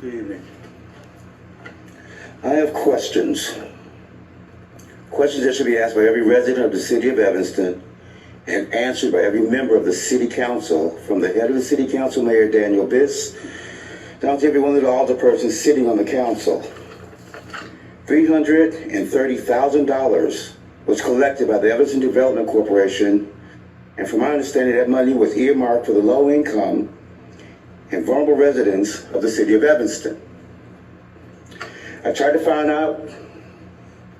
Good evening. I have questions. Questions that should be asked by every resident of the city of Evanston and answered by every member of the city council, from the head of the city council, Mayor Daniel Biss, down to every one of the alderpersons sitting on the council. $330,000 was collected by the Evanston Development Corporation, and from my understanding, that money was earmarked for the low income and vulnerable residents of the city of Evanston. I tried to find out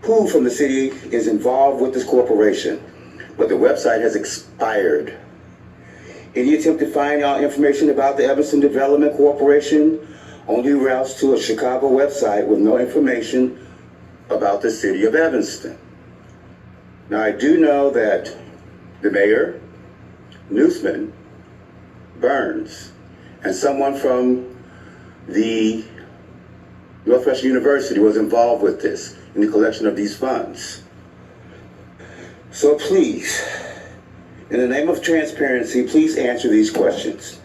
who from the city is involved with this corporation, but the website has expired. Any attempt to find out information about the Evanston Development Corporation only routes to a Chicago website with no information about the city of Evanston. Now, I do know that the mayor, Newsman, Burns, and someone from the Northwestern University was involved with this in the collection of these funds. So please, in the name of transparency, please answer these questions.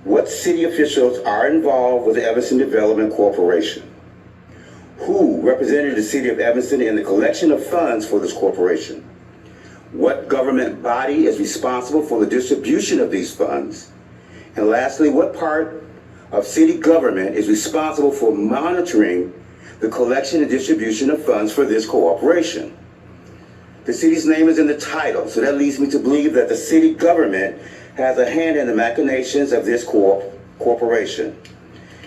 What city officials are involved with the Evanston Development Corporation? Who represented the city of Evanston in the collection of funds for this corporation? What government body is responsible for the distribution of these funds? And lastly, what part of city government is responsible for monitoring the collection and distribution of funds for this corporation? The city's name is in the title, so that leads me to believe that the city government has a hand in the machinations of this corporation.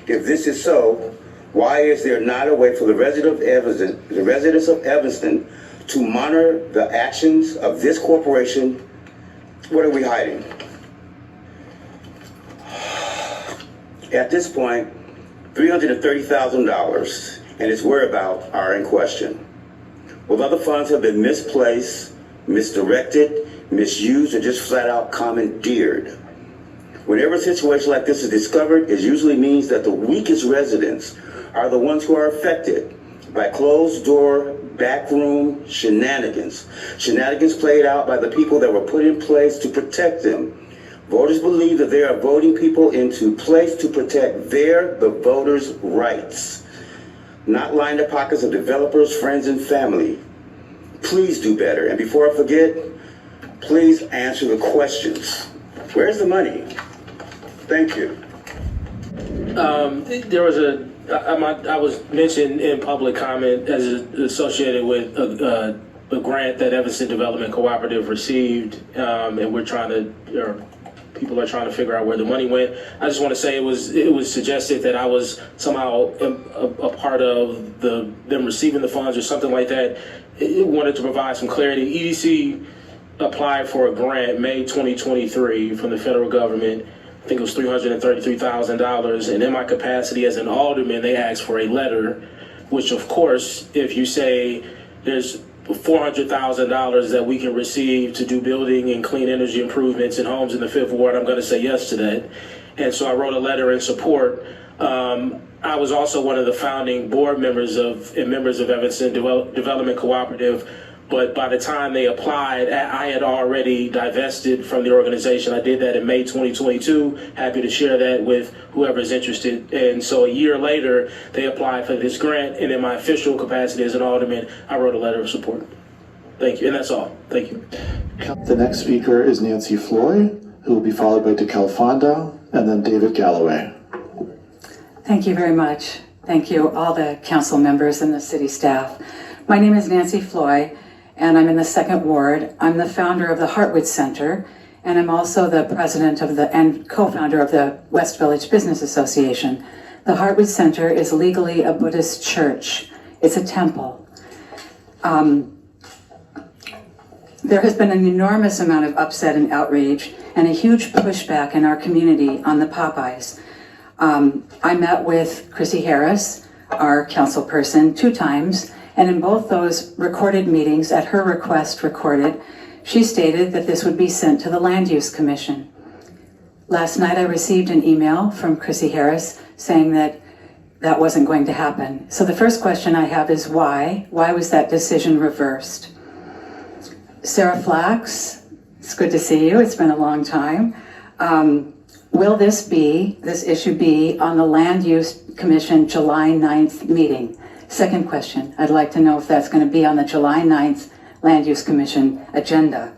If this is so, why is there not a way for the residents of Evanston to monitor the actions of this corporation? What are we hiding? At this point, $330,000 and its whereabouts are in question. Will other funds have been misplaced, misdirected, misused, or just flat out commandeered? Whenever a situation like this is discovered, it usually means that the weakest residents are the ones who are affected by closed-door, backroom shenanigans. Shenanigans played out by the people that were put in place to protect them. Voters believe that they are voting people into place to protect the voters' rights, not line the pockets of developers, friends, and family. Please do better. And before I forget, please answer the questions. Where's the money? Thank you. There was I was mentioned in public comment as associated with a grant that Evanston Development Cooperative received, and people are trying to figure out where the money went. I just want to say it was suggested that I was somehow a part of them receiving the funds or something like that. It wanted to provide some clarity. EDC applied for a grant May 2023 from the federal government. I think it was $333,000, and in my capacity as an alderman, they asked for a letter, which of course, if you say there's $400,000 that we can receive to do building and clean energy improvements in homes in the 5th Ward, I'm going to say yes to that. And so I wrote a letter in support. I was also one of the founding board members and members of Evanston Development Cooperative. But by the time they applied, I had already divested from the organization. I did that in May 2022. Happy to share that with whoever's interested. And so a year later, they applied for this grant. And in my official capacity as an alderman, I wrote a letter of support. Thank you. And that's all. Thank you. The next speaker is Nancy Floy, who will be followed by DeKel Fonda, and then David Galloway. Thank you very much. Thank you, all the council members and the city staff. My name is Nancy Floy, and I'm in the 2nd Ward. I'm the founder of the Hartwood Center, and I'm also the president and co-founder of the West Village Business Association. The Hartwood Center is legally a Buddhist church. It's a temple. There has been an enormous amount of upset and outrage and a huge pushback in our community on the Popeyes. I met with Chrissy Harris, our council person, 2 times, and in both those recorded meetings, at her request recorded, she stated that this would be sent to the Land Use Commission. Last night I received an email from Chrissy Harris saying that that wasn't going to happen. So the first question I have is why? Why was that decision reversed? Sarah Flax, it's good to see you. It's been a long time. Will this issue be on the Land Use Commission July 9th meeting? Second question, I'd like to know if that's going to be on the July 9th Land Use Commission agenda.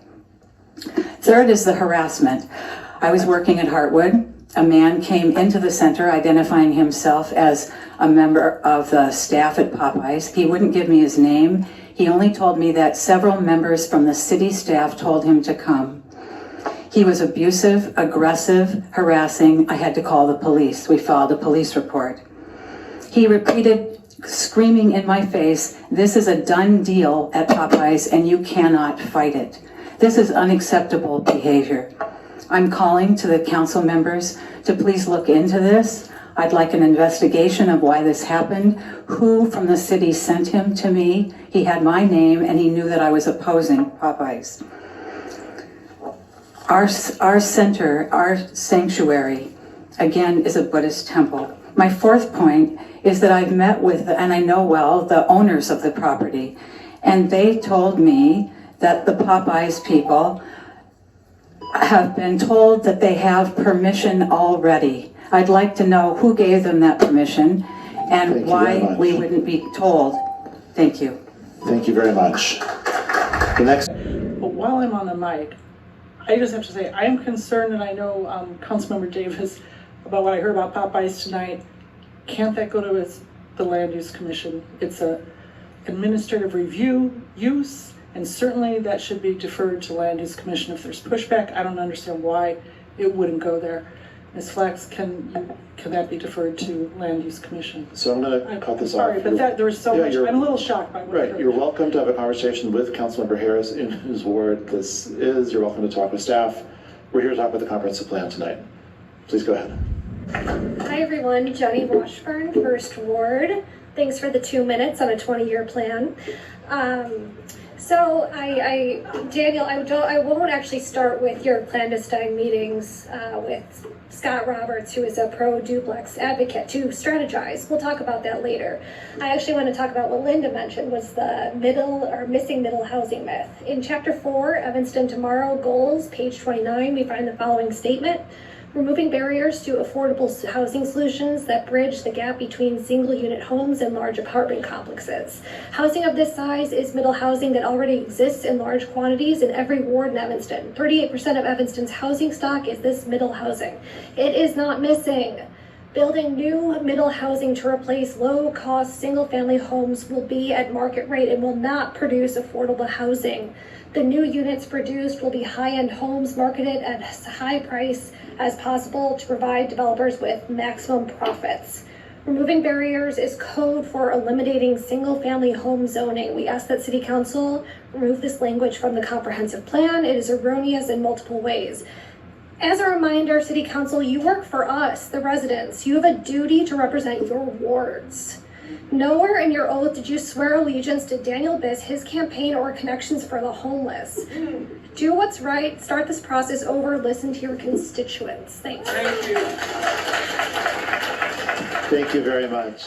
Third is the harassment. I was working at Heartwood. A man came into the center identifying himself as a member of the staff at Popeyes. He wouldn't give me his name. He only told me that several members from the city staff told him to come. He was abusive, aggressive, harassing. I had to call the police. We filed a police report. He repeated, screaming in my face, "This is a done deal at Popeyes and you cannot fight it." This is unacceptable behavior. I'm calling to the council members to please look into this. I'd like an investigation of why this happened, who from the city sent him to me. He had my name and he knew that I was opposing Popeyes. Our center, our sanctuary, again, is a Buddhist temple. My fourth point is that I've met with, and I know well, the owners of the property, and they told me that the Popeyes people have been told that they have permission already. I'd like to know who gave them that permission and why we wouldn't be told. Thank you. Thank you very much. The next. But while I'm on the mic, I just have to say, I am concerned, and I know Councilmember Davis, about what I heard about Popeyes tonight. Can't that go to the Land Use Commission? It's a administrative review use, and certainly that should be deferred to Land Use Commission. If there's pushback, I don't understand why it wouldn't go there. Ms. Flax, can that be deferred to Land Use Commission? So I'm going to cut this off. Sorry, but there was so much. I'm a little shocked by what I heard. Right, you're welcome to have a conversation with Councilmember Harris in whose ward this is. You're welcome to talk with staff. We're here to talk about the comprehensive plan tonight. Please go ahead. Hi everyone, Jenny Washburn, First Ward. Thanks for the 2 minutes on a 20-year plan. Daniel, I won't actually start with your clandestine meetings with Scott Roberts, who is a pro-duplex advocate, to strategize. We'll talk about that later. I actually want to talk about what Linda mentioned, was the missing middle housing myth. In Chapter 4, Evanston Tomorrow Goals, page 29, we find the following statement: removing barriers to affordable housing solutions that bridge the gap between single-unit homes and large apartment complexes. Housing of this size is middle housing that already exists in large quantities in every ward in Evanston. 38% of Evanston's housing stock is this middle housing. It is not missing. Building new middle housing to replace low-cost single-family homes will be at market rate and will not produce affordable housing. The new units produced will be high-end homes marketed at as high price as possible to provide developers with maximum profits. Removing barriers is code for eliminating single-family home zoning. We ask that City Council remove this language from the comprehensive plan. It is erroneous in multiple ways. As a reminder, City Council, you work for us, the residents. You have a duty to represent your wards. Nowhere in your oath did you swear allegiance to Daniel Biss, his campaign, or connections for the homeless. Do what's right, start this process over, listen to your constituents. Thanks. Thank you very much.